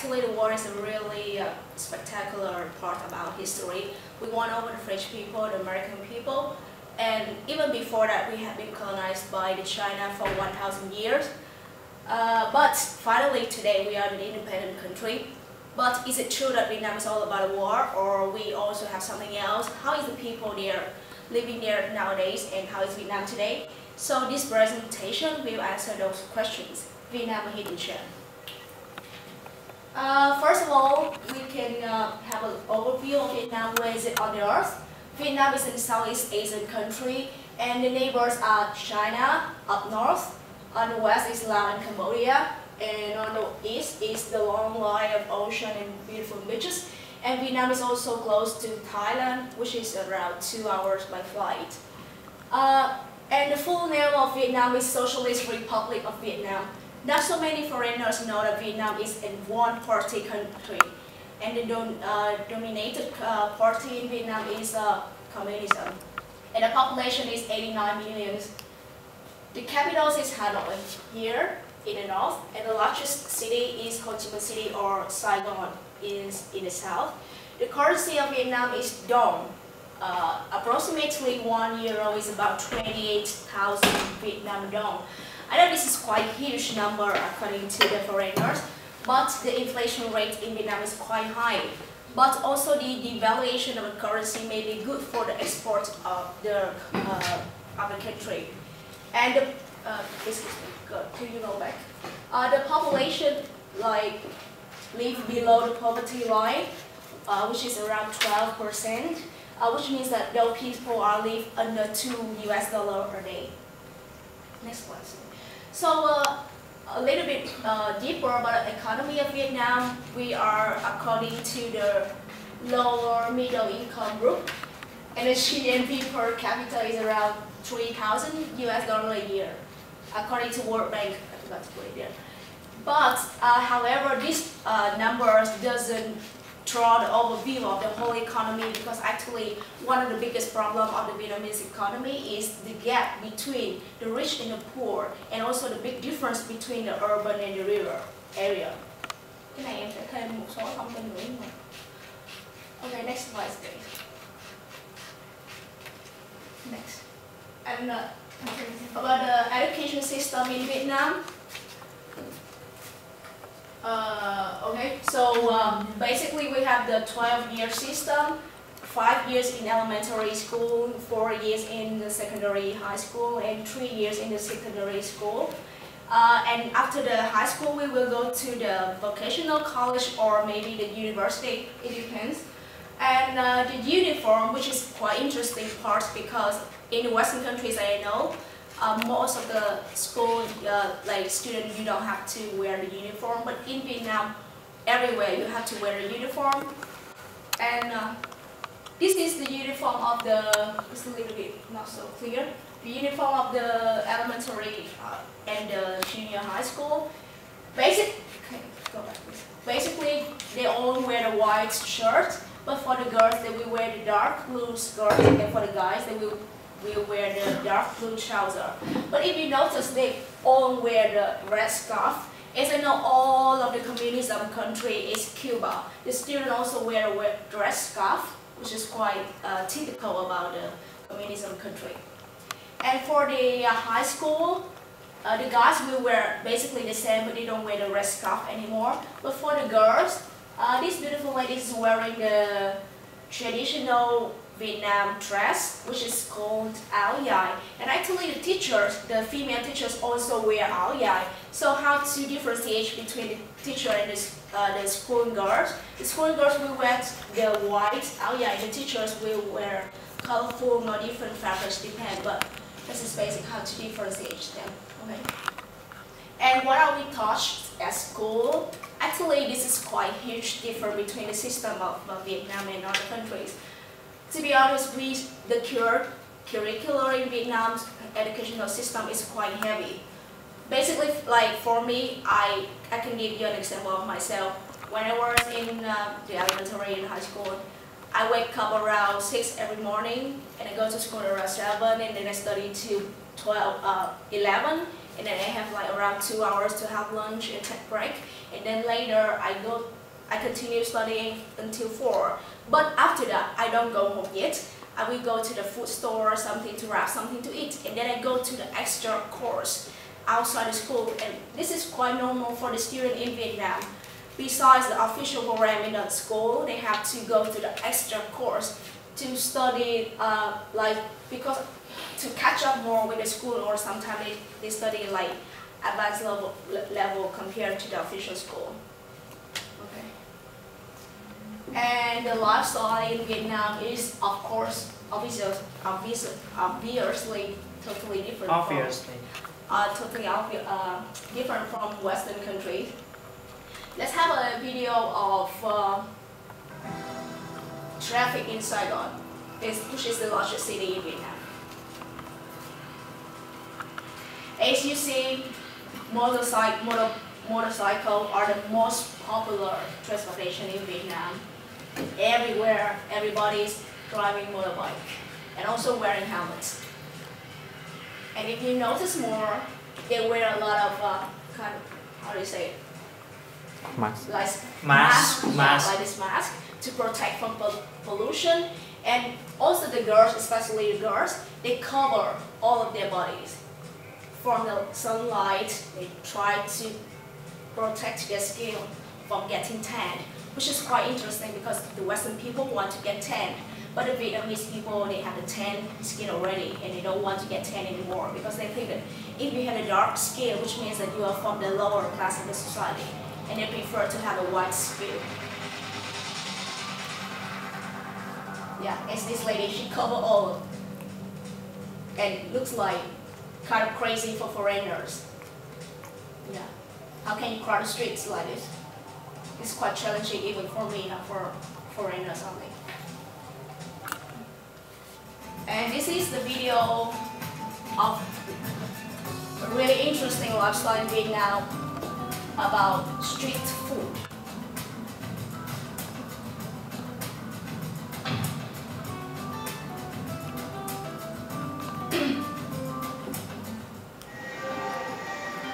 Actually, the war is a really spectacular part about history. We won over the French people, the American people, and even before that, we had been colonized by the China for 1,000 years. But finally, today we are an independent country. But is it true that Vietnam is all about a war, or we also have something else? How is the people there living there nowadays, and how is Vietnam today? So this presentation will answer those questions. Vietnam, a hidden gem. First of all, we can have an overview of Vietnam. Where is it on the earth? Vietnam is a Southeast Asian country, and the neighbors are China up north. On the west is Laos and Cambodia, and on the east is the long line of ocean and beautiful beaches. And Vietnam is also close to Thailand, which is around 2 hours by flight. And the full name of Vietnam is Socialist Republic of Vietnam. Not so many foreigners know that Vietnam is a one-party country, and the dominated party in Vietnam is communism. And the population is 89 million. The capital is Hanoi, here in the north, and the largest city is Ho Chi Minh City or Saigon is in the south. The currency of Vietnam is dong. Approximately €1 is about 28,000 Vietnam dong. I know this is quite a huge number according to the foreigners, but the inflation rate in Vietnam is quite high. But also the devaluation of the currency may be good for the export of the country. And the, the population live below the poverty line, which is around 12%, which means that those people are live under $2 per day. Next one. So a little bit deeper about the economy of Vietnam. We are according to the lower middle income group, and the GDP per capita is around $3,000 a year, according to World Bank. I forgot to put it there. But however, this numbers doesn't draw the overview of the whole economy, because actually one of the biggest problems of the Vietnamese economy is the gap between the rich and the poor, and also the big difference between the urban and the rural area. Cái này em sẽ thêm một số thông tin nữa. Okay, next slide please. Next. And about the education system in Vietnam. Okay, so basically we have the 12-year system, 5 years in elementary school, 4 years in the secondary high school, and 3 years in the secondary school. And after the high school, we will go to the vocational college or maybe the university, it depends. And the uniform, which is quite interesting part, because in the Western countries I know, most of the school students, you don't have to wear the uniform, but in Vietnam, everywhere you have to wear a uniform. And this is the uniform of the, it's a little bit not so clear, the uniform of the elementary and the junior high school. Basically, they all wear the white shirt, but for the girls, they will wear the dark blue skirt, and for the guys, they will wear the dark blue trouser. But if you notice, they all wear the red scarf. As I know, all of the communism country is Cuba. The students also wear a red scarf, which is quite typical about the communism country. And for the high school, the guys will wear basically the same, but they don't wear the red scarf anymore. But for the girls, this beautiful lady is wearing the traditional Vietnam dress, which is called áo dài. And actually the teachers, the female teachers also wear áo dài. So how to differentiate between the teacher and the school girls? The school girls will wear the white áo dài, the teachers will wear colorful or different fabrics, depend, but this is basic how to differentiate them. Okay. And what are we taught at school? Actually, this is quite huge difference between the system of Vietnam and other countries. To be honest, the curricular in Vietnam's educational system is quite heavy. Basically, like for me, I can give you an example of myself. When I was in the elementary and high school, I wake up around 6 every morning, and I go to school around 7, and then I study till 11, and then I have like around 2 hours to have lunch and take break, and then later I continue studying until 4. But after that, I don't go home yet. I will go to the food store or something to grab something to eat, and then I go to the extra course outside the school, and this is quite normal for the student in Vietnam. Besides the official program in the school, they have to go to the extra course to study, because to catch up more with the school, or sometimes they study like advanced level compared to the official school. Okay. And the lifestyle in Vietnam is, of course, obviously totally different. Obviously. Different from Western countries. Let's have a video of traffic in Saigon, which is the largest city in Vietnam. As you see, motorcycle are the most popular transportation in Vietnam. Everywhere, everybody is driving motorbike and also wearing helmets. And if you notice more, they wear a lot of kind of, how do you say it? Mask. Like Mask. like this mask to protect from pollution. And also the girls, especially the girls, they cover all of their bodies from the sunlight. They try to protect their skin from getting tanned, which is quite interesting because the Western people want to get tanned, but the Vietnamese people, they have the tan skin already and they don't want to get tan anymore because they think that if you have a dark skin, which means that you are from the lower class of the society, and they prefer to have a white skin. Yeah, as this lady, she covered all and looks like kind of crazy for foreigners. Yeah, how can you cross the streets like this? It's quite challenging even for me, not for foreigners only. And this is the video of a really interesting lifestyle in Vietnam about street food.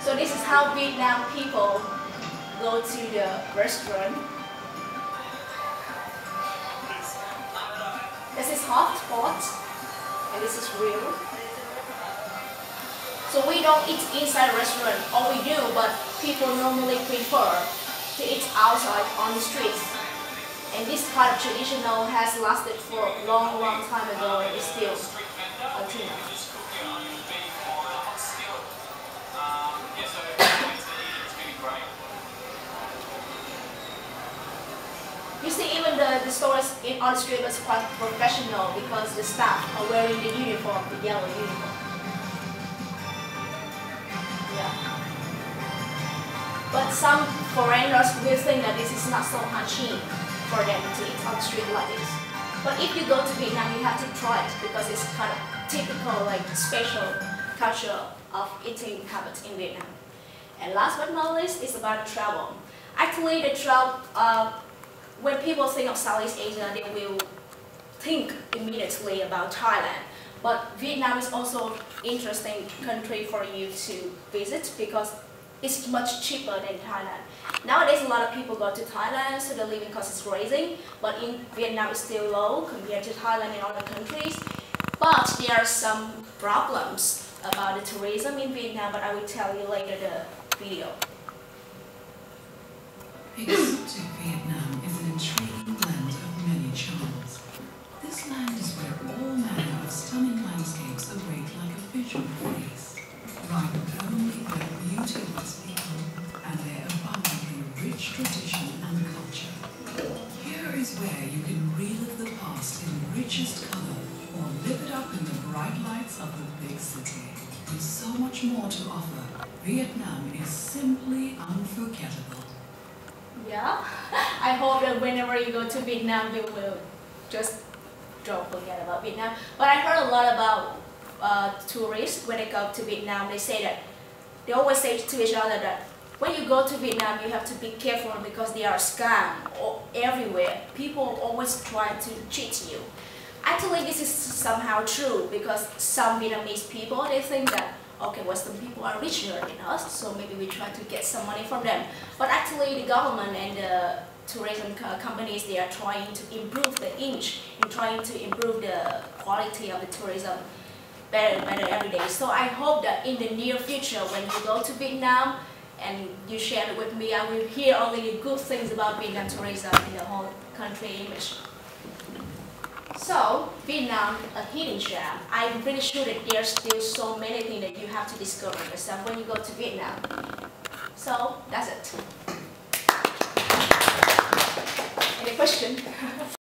So this is how Vietnam people go to the restaurant. This is hot pot, and this is real. So we don't eat inside a restaurant, or we do, but people normally prefer to eat outside on the streets. And this kind of traditional has lasted for a long, long time ago, and is still until now. You see, even the stores on the street is quite professional because the staff are wearing the uniform, the yellow uniform. Yeah. But some foreigners will think that this is not so hygiene for them to eat on the street like this. But if you go to Vietnam, you have to try it because it's kind of typical, like special culture of eating habits in Vietnam. And last but not least, it's about travel. Actually, the travel. When people think of Southeast Asia, they will think immediately about Thailand. But Vietnam is also an interesting country for you to visit because it's much cheaper than Thailand. Nowadays, a lot of people go to Thailand, so the living cost is rising. But in Vietnam, it's still low compared to Thailand and other countries. But there are some problems about the tourism in Vietnam, but I will tell you later the video. Exotic Vietnam is an intriguing blend of many charms. This land is where all manner of stunning landscapes await like a visual feast, rivaled only by the beauty of its people and their abundantly rich tradition and culture. Here is where you can relive the past in richest color or live it up in the bright lights of the big city. With so much more to offer, Vietnam is simply unforgettable. Yeah, I hope that whenever you go to Vietnam, you will just don't forget about Vietnam. But I heard a lot about tourists when they go to Vietnam. They say that they always say to each other that when you go to Vietnam, you have to be careful because there are scams everywhere. People always try to cheat you. Actually, this is somehow true because some Vietnamese people, they think that okay, Western people are richer than us, so maybe we try to get some money from them. But actually, the government and the tourism companies, they are trying to improve the image and trying to improve the quality of the tourism better every day. So I hope that in the near future, when you go to Vietnam and you share it with me, I will hear only good things about Vietnam tourism in the whole country image. So, Vietnam, a hidden gem. I'm pretty sure that there's still so many things that you have to discover yourself when you go to Vietnam. So, that's it. Any question?